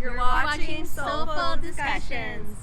You're watching Soleful Discussions.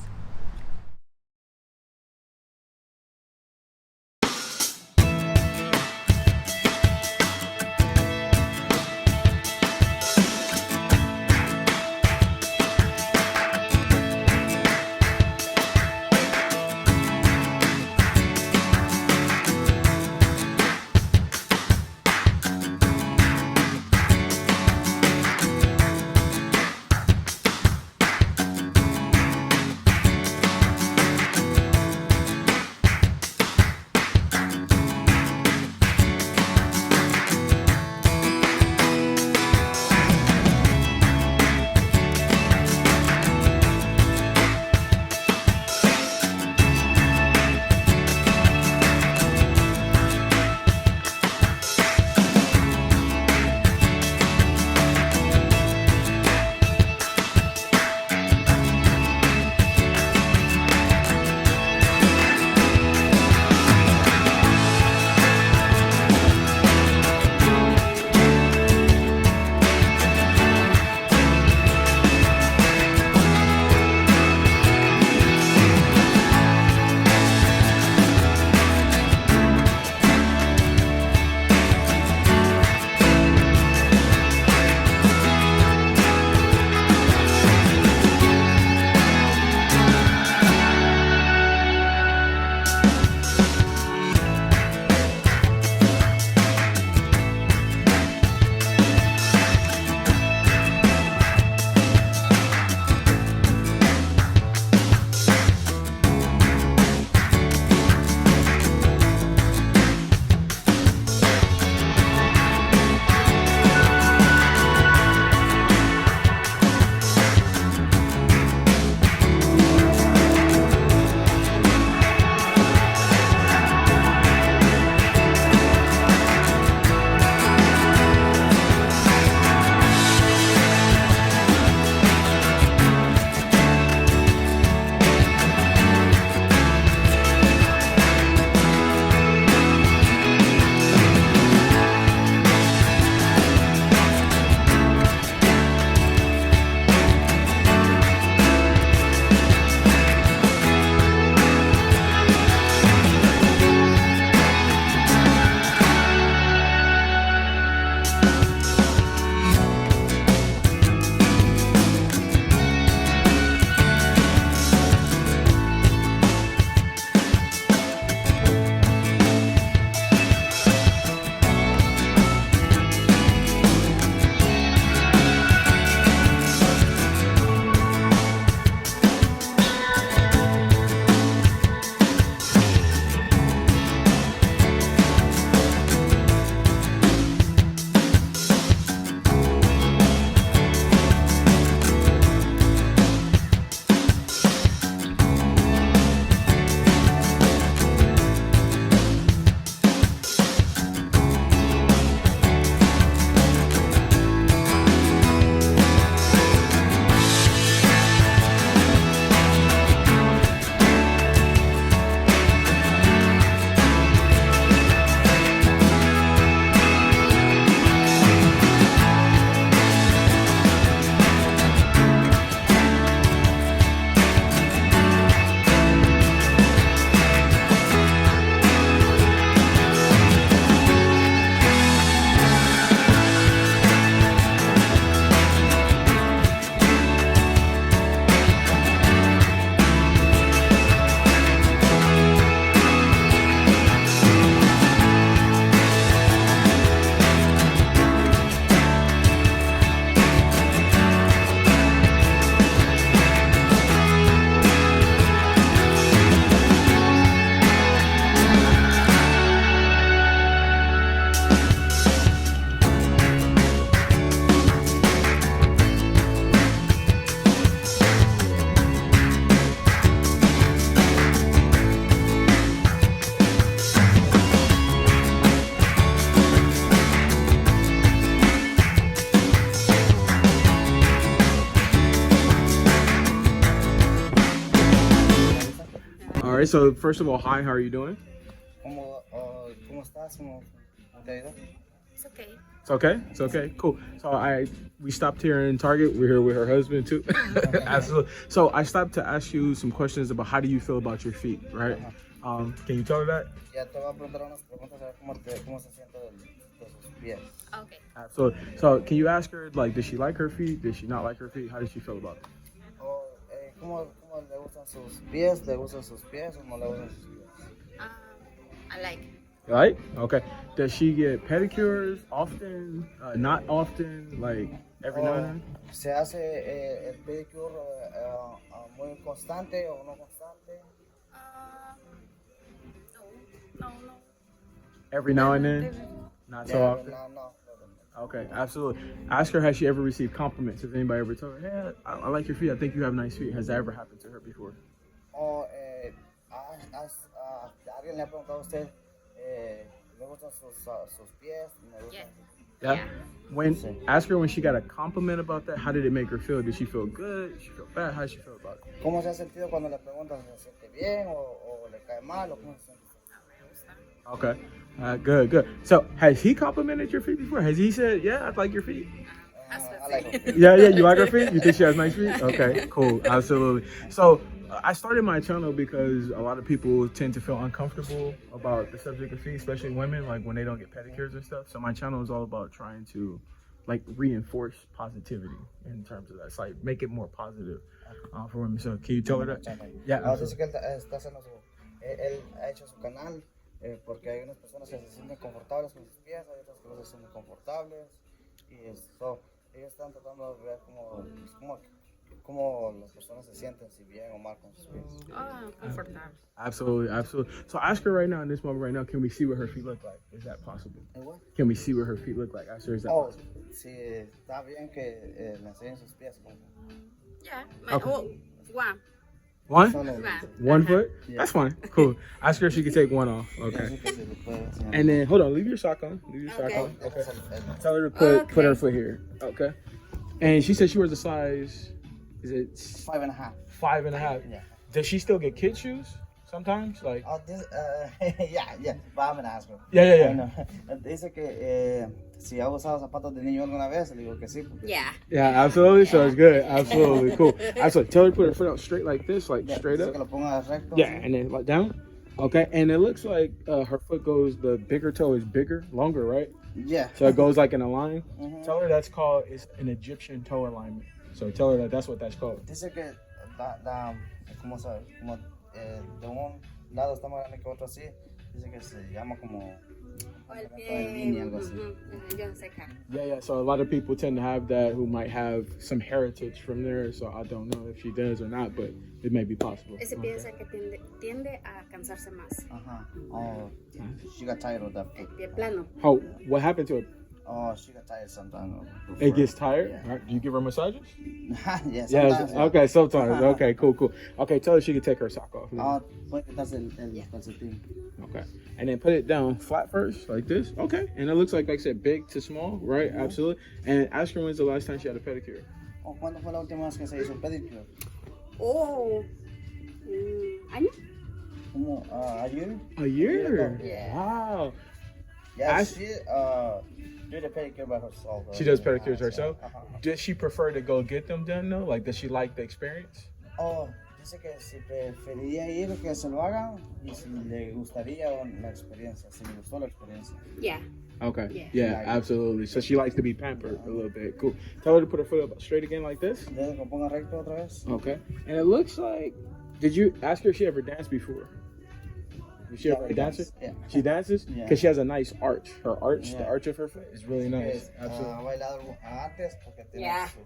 All right, so first of all, hi, how are you doing? ¿Cómo estás? ¿Cómo te ha ido? It's okay. It's okay. It's okay. Cool. So we stopped here in Target. We're here with her husband too. Absolutely. So I stopped to ask you some questions about how do you feel about your feet, right? Can you tell her that? Ya te voy a preguntar unas preguntas a ver cómo se siente de sus pies. Okay. Absolutely. So can you ask her, like, does she like her feet? Does she not like her feet? How does she feel about it? O, ¿cómo le gustan sus pies? ¿Le gustan sus pies o no le gustan sus pies? I like. Right? Okay. Does she get pedicures often? Not often? Like every now and then? ¿Se hace el pedicure muy constante o no constante? No. Every now and then? Not so often? No. Okay, absolutely. Ask her, has she ever received compliments? Has anybody ever told her, hey, I like your feet. I think you have nice feet. Has that ever happened to her before? O alguien le ha preguntado a usted, ¿le gustan sus pies? ¿Me gustan? Yeah. Ask her when she got a compliment about that. How did it make her feel? Did she feel good? Did she feel bad? How did she feel about it? ¿Cómo se ha sentido cuando le preguntan si se siente bien o le cae mal o cómo se siente? Okay. Good. So, has he complimented your feet before? Has he said, yeah, I like your feet? I like her feet. Yeah, you like her feet? You think she has nice feet? Okay, cool. Absolutely. So, I started my channel because a lot of people tend to feel uncomfortable about the subject of feet, especially women, like when they don't get pedicures and stuff. So my channel is all about trying to like reinforce positivity in terms of that. It's like make it more positive for women. So can you tell her that? Yeah. Dice que él está haciendo él ha hecho su canal porque hay unas personas que se sienten confortables con sus pies, hay otras que no se sienten confortables y eso, ellos están tratando de ver cómo las personas se sienten, si bien o mal con sus pies. Comfortable. Absolutely. So ask her right now, in this moment right now, can we see what her feet look like? Is that possible? What? Can we see what her feet look like? Ask her, is that possible? Si está bien que le enseñen sus pies. Yeah. Okay. One. One? Solo, One foot? Yeah. That's fine. Cool. Ask her if she can take one off. Okay. And then, hold on, leave your sock on. Okay. Tell her to put her foot here. Okay. And she said she wears a size, is it 5.5? 5.5. Yeah. Does she still get kid shoes sometimes? Like. Yeah. But I'm gonna ask her. Yeah. Dice que si ha usado zapatos de niño alguna vez, le digo que sí. Yeah. Yeah, absolutely. So it's good. Absolutely. Cool. Absolutely. Tell her to put her foot out straight like this, like straight up. Que lo ponga recto. Yeah, and then like down. Okay, and it looks like her foot goes, the bigger toe is bigger, longer, right? Yeah. So it goes like in a line. Mm-hmm. Tell her that's called, it's an Egyptian toe alignment. So tell her that's what that's called. Dice que como de un lado está más grande que otro así. Dice que se llama como El línea, algo así. Yo no sé qué. Yeah. So a lot of people tend to have that who might have some heritage from there. So I don't know if she does or not, but it may be possible. Ese piensa que tiende a cansarse más. Oh, she got tired of that. El pie plano. Oh, what happened to her? Oh, she got tired sometimes. It gets tired? Yeah. All right. Do you give her massages? Yeah, sometimes. Yeah. Okay, sometimes. Okay, cool. Okay, tell her she can take her sock off. Puede quitarse el calcetín. Okay. And then put it down flat first, like this. Okay. And it looks like I said, big to small, right? Mm-hmm. Absolutely. And ask her when's the last time she had a pedicure. ¿Cuándo fue la última vez que se hizo pedicure? ¿Año? Como ayer. A year? Yeah. Wow. Yeah, she did a pedicure by herself. She does pedicures herself? Uh-huh. Does she prefer to go get them done though? Like, does she like the experience? Oh, dice que si preferiría ir que se lo hagan y si le gustaría la experiencia, si le gustó la experiencia. Yeah. Okay. Yeah, absolutely. So she likes to be pampered a little bit. Cool. Tell her to put her foot up straight again like this. Deja que ponga recto otra vez. Okay. And it looks like, did you ask her if she ever danced before? Is she ever a dancer? Yeah. She dances? Yeah. Because she has a nice arch. Her arch, Yeah. the arch of her foot is really nice. Ha bailado antes porque tiene Yeah. su-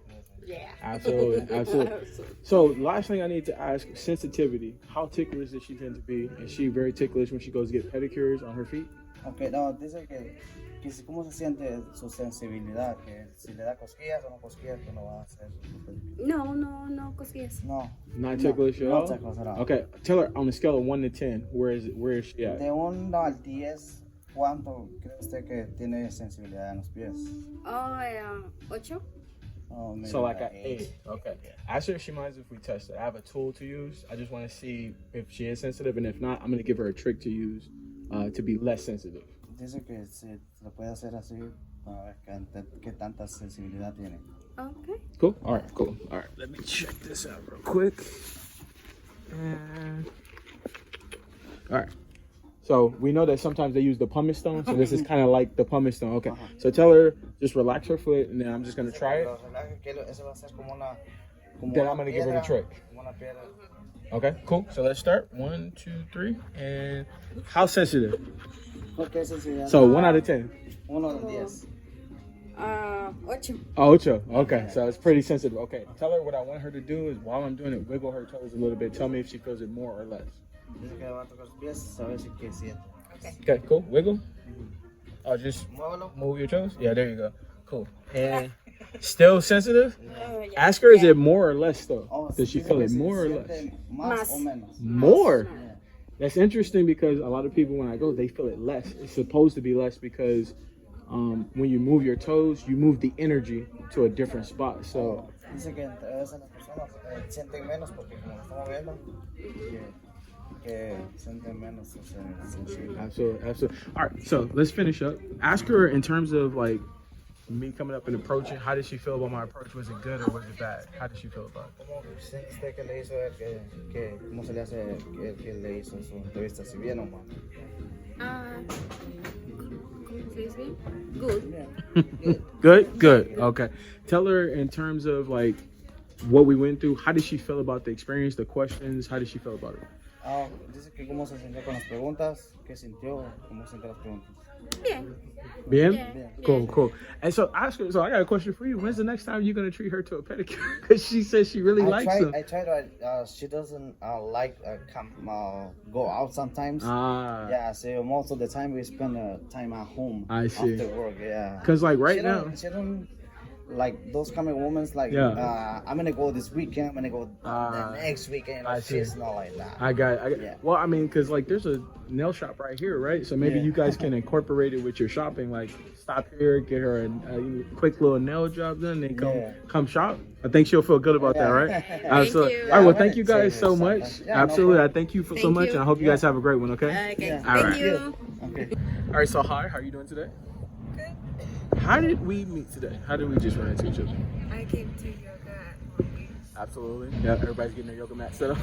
Yeah. Absolutely. So last thing I need to ask, sensitivity. How ticklish does she tend to be? Is she very ticklish when she goes to get pedicures on her feet? Okay, no, dice que si cómo se siente su sensibilidad, que si le da cosquillas o no cosquillas que no va a hacer su pedicure. No cosquillas. No. Not ticklish at no all? ticklish at all. Okay, tell her on a scale of 1 to 10, where is she at? De 1 al 10, ¿cuánto cree usted que tiene sensibilidad en los pies? 8. Oh, maybe So like an an 8. Okay. Ask her if she minds if we test it. I have a tool to use. I just want to see if she is sensitive, and if not, I'm going to give her a trick to use to be less sensitive. Dice que se lo puede hacer así para ver qué tanta sensibilidad tiene. Okay. Cool. All right. Cool. All right. Let me check this out real quick. And all right. So we know that sometimes they use the pumice stone. So this is kind of like the pumice stone. Okay. So tell her just relax her foot, and then I'm just gonna try it. Then I'm gonna give her the trick. Okay. Cool. So let's start. 1, 2, 3. And how sensitive? So 1 out of 10. 1 de 10. 8. Oh, 8. Okay. So it's pretty sensitive. Okay. Tell her what I want her to do is while I'm doing it, wiggle her toes a little bit. Tell me if she feels it more or less. Dice que va a tocar los pies, a ver si que siente. Okay, cool. Wiggle. Oh, just Muévelo. move your toes. Yeah, there you go. Cool. And still sensitive? Yeah. Ask her, is it more or less though? Oh, Does she dice feel que it si more or siente less? Más o Más. menos. More. Yeah. That's interesting because a lot of people when I go, they feel it less. It's supposed to be less because when you move your toes, you move the energy to a different spot. So Dice que entre veces las personas sienten menos porque como lo estamos viendo, que sienten menos sensible. absolutely, absolutely. All right, so let's finish up. Ask her in terms of like me coming up and approaching. How did she feel about my approach? Was it good or was it bad? How did she feel about it? ¿Cómo siente usted que le hizo él? ¿Cómo se le hace el que le hizo su entrevista? ¿Si bien o mal? ¿Cómo se dice? Good. Good, good. Okay. Tell her in terms of like what we went through. How did she feel about the experience, the questions? How did she feel about it? Dice que cómo se sintió con las preguntas, qué sintió, cómo sintió las preguntas. Bien. Bien? Yeah. Cool, cool. And so ask her, so I got a question for you. When's the next time you're going to treat her to a pedicure? Because she says she really likes them. I tried, she doesn't go out sometimes. Yeah, so most of the time we spend time at home. I see. After work, yeah. Because like right she now. she don't like those kind of women like, Yeah. I'm gonna go this weekend, I'm gonna go the next weekend. I see. She's not like that. I got Yeah. Well, I mean, because like there's a nail shop right here, right? So maybe Yeah. you guys can incorporate it with your shopping. Like stop here, get her a quick little nail job done, then come shop. I think she'll feel good about that, right? Absolutely. you. All right. Well, Yeah, thank you guys say so something. much. Yeah, no Absolutely. problem. I thank you so Thank much, you. and I hope you guys have a great one. Okay. Okay. Yeah. All Thank right. you. Okay. All right. So hi, how are you doing today? Good. How did we meet today? How did we just run into each other? I came to yoga at Long Beach. Absolutely. Yeah. Everybody's getting their yoga mat set up,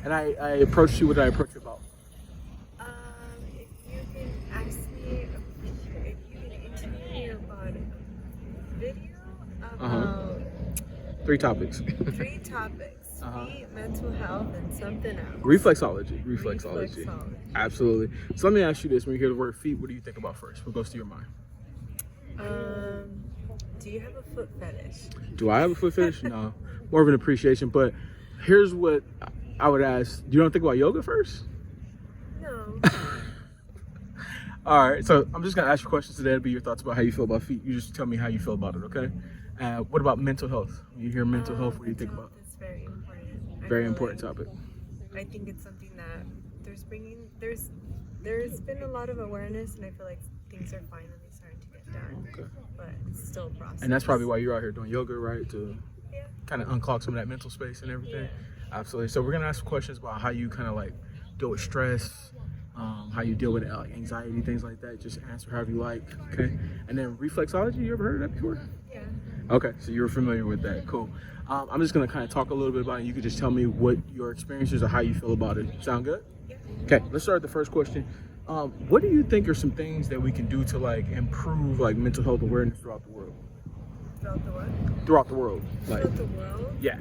and I approached you. What did I approach you about? If you can ask me, if you can interview me about a video about 3 topics. 3 topics: Uh-huh. feet, mental health, and something else. Reflexology. Reflexology. Absolutely. So let me ask you this: when you hear the word feet, what do you think about first? What goes to your mind? Do you have a foot fetish? Do I have a foot fetish? No, more of an appreciation. But here's what I would ask: you don't think about yoga first? No. All right. So I'm just gonna ask you questions today. It'll be your thoughts about how you feel about feet. You just tell me how you feel about it, okay? What about mental health? When you hear mental health, what do you think about? It's very important. Very important topic. I think it's something that there's been a lot of awareness, and I feel like things are finally starting to get done. Okay. But it's still a process. And that's probably why you're out here doing yoga, right? To Yeah. kind of unclog some of that mental space and everything. Absolutely. So we're gonna ask some questions about how you kind of like deal with stress, how you deal with like anxiety, things like that. Just answer however you like, okay? And then reflexology, you ever heard of that before? Yeah. Okay, so you're familiar with that. Cool. I'm just gonna kind of talk a little bit about it. You can just tell me what your experiences or how you feel about it. Sound good? Yeah. Okay, let's start with the first question. What do you think are some things that we can do to like improve like mental health awareness throughout the world? Throughout the what? Throughout the world, like Throughout the world. yeah.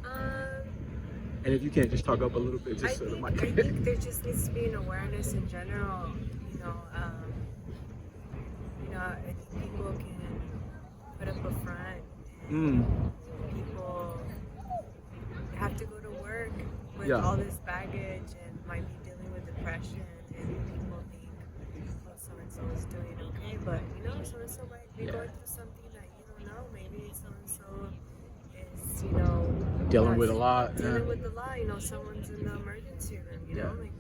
Um, And if you can't, just talk up a little bit, I just so the think mic. there just needs to be an awareness in general. I think people can put up a front, and people have to go to work with Yeah. all this baggage and might be dealing with depression, and people think, oh, so and so is doing okay, but so and so might be going through something that you don't know. Maybe so and so is Dealing with a lot. dealing with a lot. Someone's in the emergency room. Like,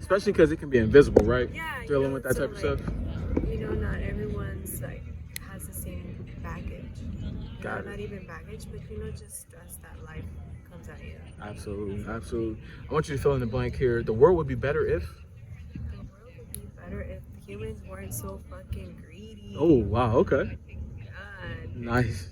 Especially because it can be invisible, right? yeah, Dealing with that so, type of stuff. Not everyone's like has the same baggage. Got it. Not even baggage, but just stress that life comes at you. Absolutely, absolutely. I want you to fill in the blank here. The world would be better if. The world would be better if humans weren't so fucking greedy. Oh wow, okay. God. Nice.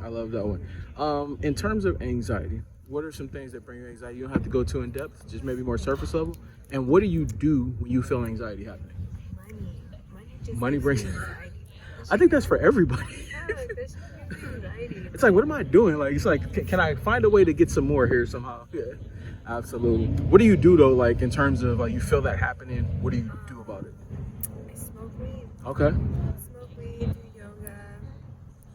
I love that one. In terms of anxiety, what are some things that bring you anxiety? You don't have to go too in depth, just maybe more surface level. And what do you do when you feel anxiety happening? Money just Money gives brings. me anxiety. I think that's for everybody. Yeah, like that shit gives me anxiety. It's like, what am I doing? Like, it's like, can I find a way to get some more here somehow? Yeah, absolutely. What do you do though? Like in terms of like you feel that happening, what do you do about it? I smoke weed. Okay. Smoke weed, do yoga.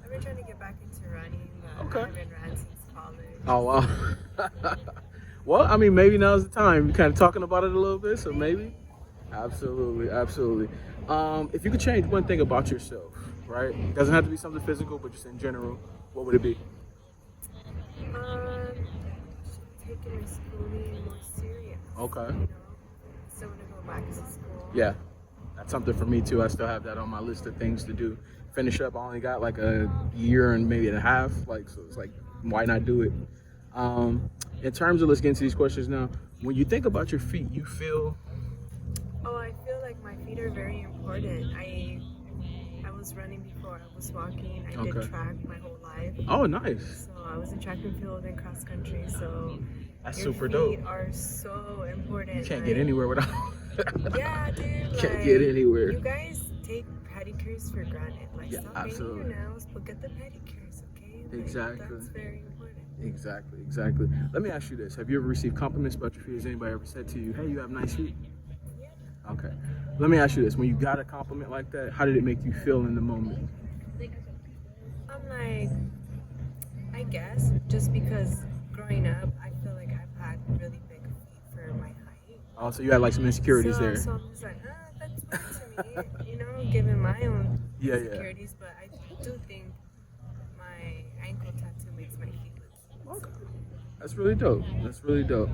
I've been trying to get back into running, but Okay. I haven't ran since college. Oh wow. Well, I mean, maybe now's the time. You're kind of talking about it a little bit, so maybe. Absolutely. If you could change one thing about yourself, right? It doesn't have to be something physical, but just in general, what would it be? Taking my schooling more serious. Okay. You know, still want to go back to school. Yeah, that's something for me too. I still have that on my list of things to do. Finish up. I only got like a year and maybe a half. Like, so it's like, why not do it? In terms of, let's get into these questions now. When you think about your feet, you feel. Oh, I feel like my feet are very important. I was running before I was walking. I did Okay. track my whole life. Oh, nice. So I was in track and field and cross country. So That's your super feet dope. are so important. You can't get anywhere without. Yeah, dude. Can't get anywhere. You guys take pedicures for granted. Like, Yeah, stop absolutely. painting your nails, but get the pedicures, okay? Like, Exactly. That's very important. Exactly. Let me ask you this: have you ever received compliments about your feet? Has anybody ever said to you, "Hey, you have nice feet"? Yeah. Okay. Let me ask you this: when you got a compliment like that, how did it make you feel in the moment? I'm like, I guess just because growing up, I feel like I've had really big feet for my height. Oh, so you had like some insecurities there. So I'm just like, that's fine to me, you know, given my own Yeah. insecurities. But I do think my ankle tattoo makes my feet look cute. Okay. That's really dope.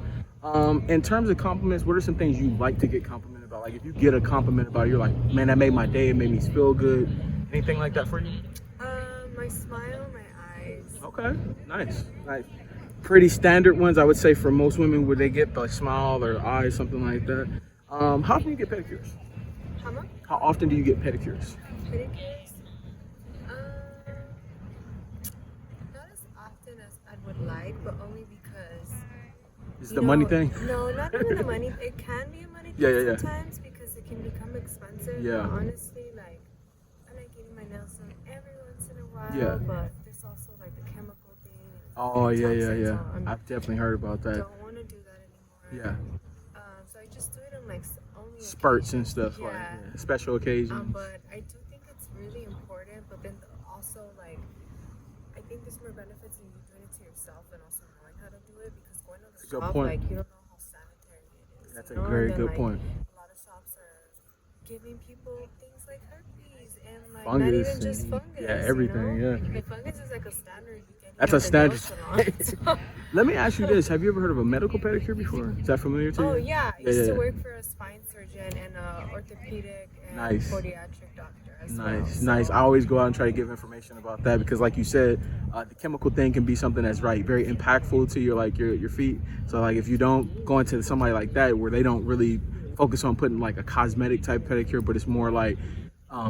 In terms of compliments, what are some things you like to get complimented about? Like if you get a compliment about it, you're like, man, that made my day, it made me feel good. Anything like that for you? My smile, my eyes. Okay, nice. Pretty standard ones, I would say, for most women, would they get like smile or eyes, something like that. How often do you get pedicures? How much? How often do you get pedicures? Pedicures? Not as often as I would like, but only because. Is you the money know, thing? No, not even the money. It can be a money thing Yeah. sometimes because it can become expensive. Yeah. But honestly, like, I like getting my nails done every once in a while. Yeah. But there's also like the chemical thing. Oh, and yeah. toxins, so I've definitely heard about I that. don't want to do that anymore. Yeah. So I just do it on like only Spurts and occasions. stuff, like Yeah. special occasions. But I do think it's really important. But then also, like, I think there's more benefits in you doing it to yourself and also knowing how to do it because going to the Good shop, point. like, you don't know how sanitary it is. That's you a know? very And then, good like, point. A lot of shops are giving people things like herpes and like not Fungus even just and- fungus. yeah, everything, You know? yeah. Like, fungus is like a standard. You get That's here a at the standard. nail salon. Let me ask you this: have you ever heard of a medical pedicure before? Is that familiar to you? Oh yeah, I used Yeah. to work for a spine surgeon and a orthopedic and Nice. podiatric doctor as well. Nice. So- I always go out and try to give information about that because, like you said, the chemical thing can be something that's very impactful to your feet. So like if you don't go into somebody like that where they don't really focus on putting like a cosmetic type pedicure, but it's more like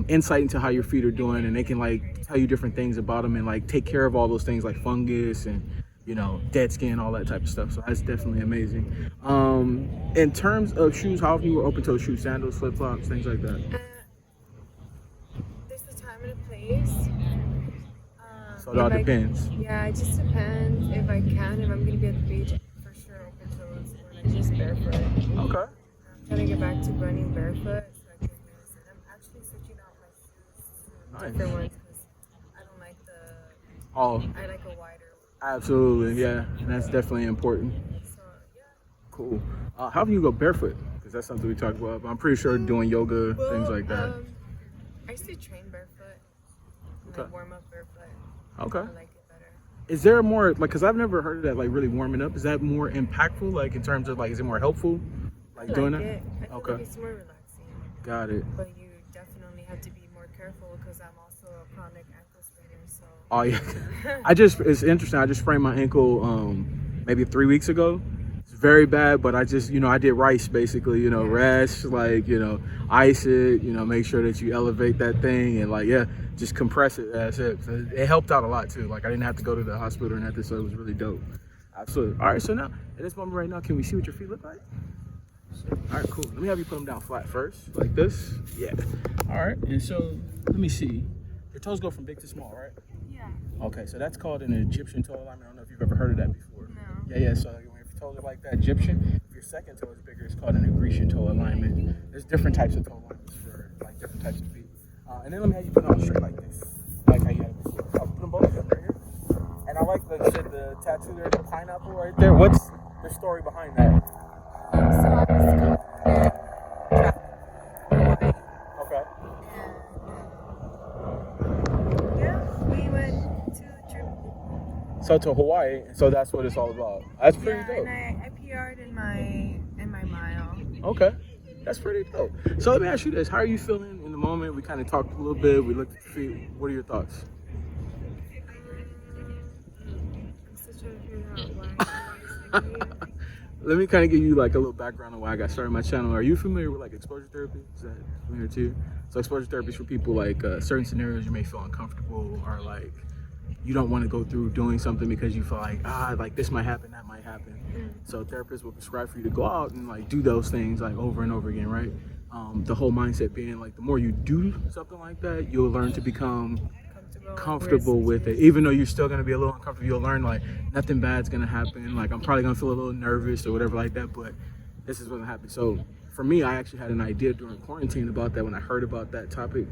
insight into how your feet are doing, and they can like tell you different things about them and like take care of all those things like fungus and dead skin, all that type of stuff. So that's definitely amazing. In terms of shoes, how often you were open toe shoes, sandals, flip flops, things like that? There's the time and a place. So it all if I- depends. Yeah, it just depends. If I can, if I'm gonna be at the beach, for sure open toes or like just barefoot. Okay. I'm trying to get back to running barefoot so I can use it. I'm actually switching out my shoes to Nice. different ones because I don't like Oh, I like a wider absolutely, yeah, and that's definitely important. one. So yeah. Cool. How do you go barefoot? Because that's something we talked about. But I'm pretty sure doing yoga, things like that. I used to train barefoot. Okay. Like warm up barefoot. Okay. I like it better. Is there more like? Because I've never heard of that, like really warming up. Is that more impactful? Like in terms of like, is it more helpful? Like I doing like that? it. I feel Okay. like it's more relaxing. Got it. But you definitely have to be more careful because I'm also a chronic ankle sprainer. So. Oh yeah. It's interesting. I just sprained my ankle maybe 3 weeks ago. It's very bad, but I just, I did rice basically, rest, like, ice it, make sure that you elevate that thing and like, yeah, just compress it. That's it. So it helped out a lot too. Like I didn't have to go to the hospital or nothing, so it was really dope. Absolutely. All right, so now, at this moment right now, can we see what your feet look like? All right, cool. Let me have you put them down flat first, like this. Yeah. All right, and so let me see. Your toes go from big to small, right? Yeah. Okay, so that's called an Egyptian toe alignment. I don't know if you've ever heard of that before. No. Yeah, so when your toes are like that, Egyptian, if your second toe is bigger, it's called an Grecian toe alignment. There's different types of toe alignments for like different types of feet. And then let me have you put it on straight like this, like how you had it before. I'll put them both up right here. And I like the tattoo there, the pineapple right there. What's the story behind that? So I was going there, Hawaii, Okay. and yeah, we went to a trip. So to Hawaii, so that's what it's all about. That's pretty Yeah, dope. and I PR'd in my mile. Okay, that's pretty dope. So let me ask you this: how are you feeling in the moment? We kind of talked a little bit. We looked at the feet. What are your thoughts? I'm still trying to figure out why. Let me kind of give you like a little background on why I got started my channel. Are you familiar with like exposure therapy? Is that familiar to you? So exposure therapy is for people like certain scenarios you may feel uncomfortable or like you don't want to go through doing something because you feel like this might happen, that might happen. So therapists will prescribe for you to go out and like do those things like over and over again, right? The whole mindset being like the more you do something like that, you'll learn to become comfortable with it. Even though you're still going to be a little uncomfortable, you'll learn like nothing bad's going to happen. Like I'm probably going to feel a little nervous or whatever like that, but this is what's going to happen. So for me, I actually had an idea during quarantine about that when I heard about that topic,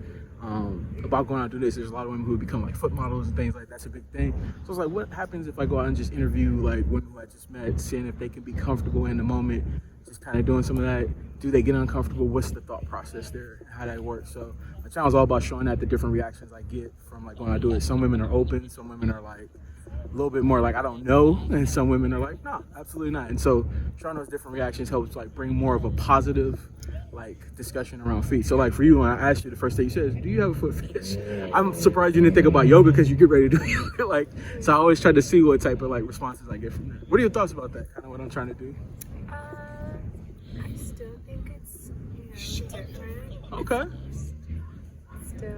about going out and do this. There's a lot of women who become like foot models and things like that's a big thing. So it's like, what happens if I go out and just interview like women who I just met, seeing if they can be comfortable in the moment, just kind of doing some of that. Do they get uncomfortable? What's the thought process there? How that works? So my channel is all about showing that the different reactions I get from like when I do it. Some women are open, some women are like a little bit more like I don't know, and some women are like no, absolutely not. And so showing those different reactions helps like bring more of a positive like discussion around feet. So like for you, when I asked you the first thing you said is, do you have a foot fetish? I'm surprised you didn't think about yoga because you get ready to do yoga. Like, so I always try to see what type of like responses I get from that. What are your thoughts about that? Kind of what I'm trying to do. I still think it's different. Okay. Still,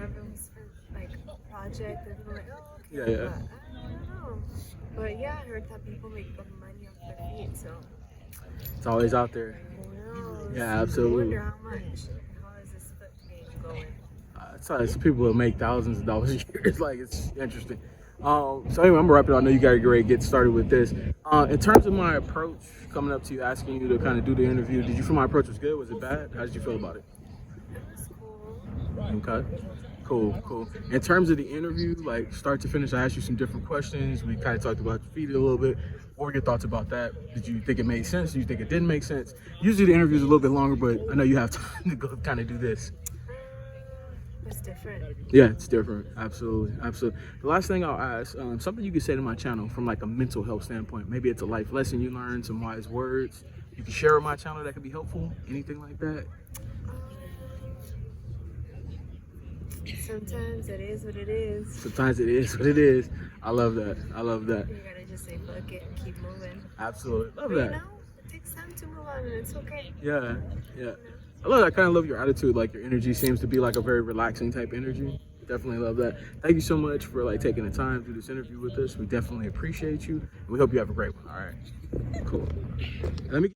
everyone's like a project. Everyone like, oh, okay. Yeah, yeah. But I don't know. But yeah, I heard that people make good money off their feet, so It's always out there. who knows? Yeah, absolutely. I wonder how much. How is this foot game going? It's people that make thousands of dollars a year. It's like, it's interesting. So anyway, I'm gonna wrap it up. I know you gotta get ready to get started with this. In terms of my approach, coming up to you, asking you to kind of do the interview, did you feel my approach was good? Was it bad? How did you feel about it? It was cool. Okay. Cool. In terms of the interview, like start to finish, I asked you some different questions. We kind of talked about your feet a little bit. What were your thoughts about that? Did you think it made sense? Did you think it didn't make sense? Usually the interview is a little bit longer, but I know you have time to go kind of do this. It's different. Yeah, it's different. Absolutely. The last thing I'll ask, something you could say to my channel from like a mental health standpoint. Maybe it's a life lesson you learned, some wise words you can share with my channel that could be helpful. Anything like that? Sometimes it is what it is. Sometimes it is what it is. I love that. You gotta just say fuck it and keep moving. Absolutely. Love But that. it takes time to move on and it's okay. Yeah. I love that. I kind of love your attitude. Like your energy seems to be like a very relaxing type energy. Definitely love that. Thank you so much for like taking the time to do this interview with us. We definitely appreciate you. And we hope you have a great one. All right. Cool. Let me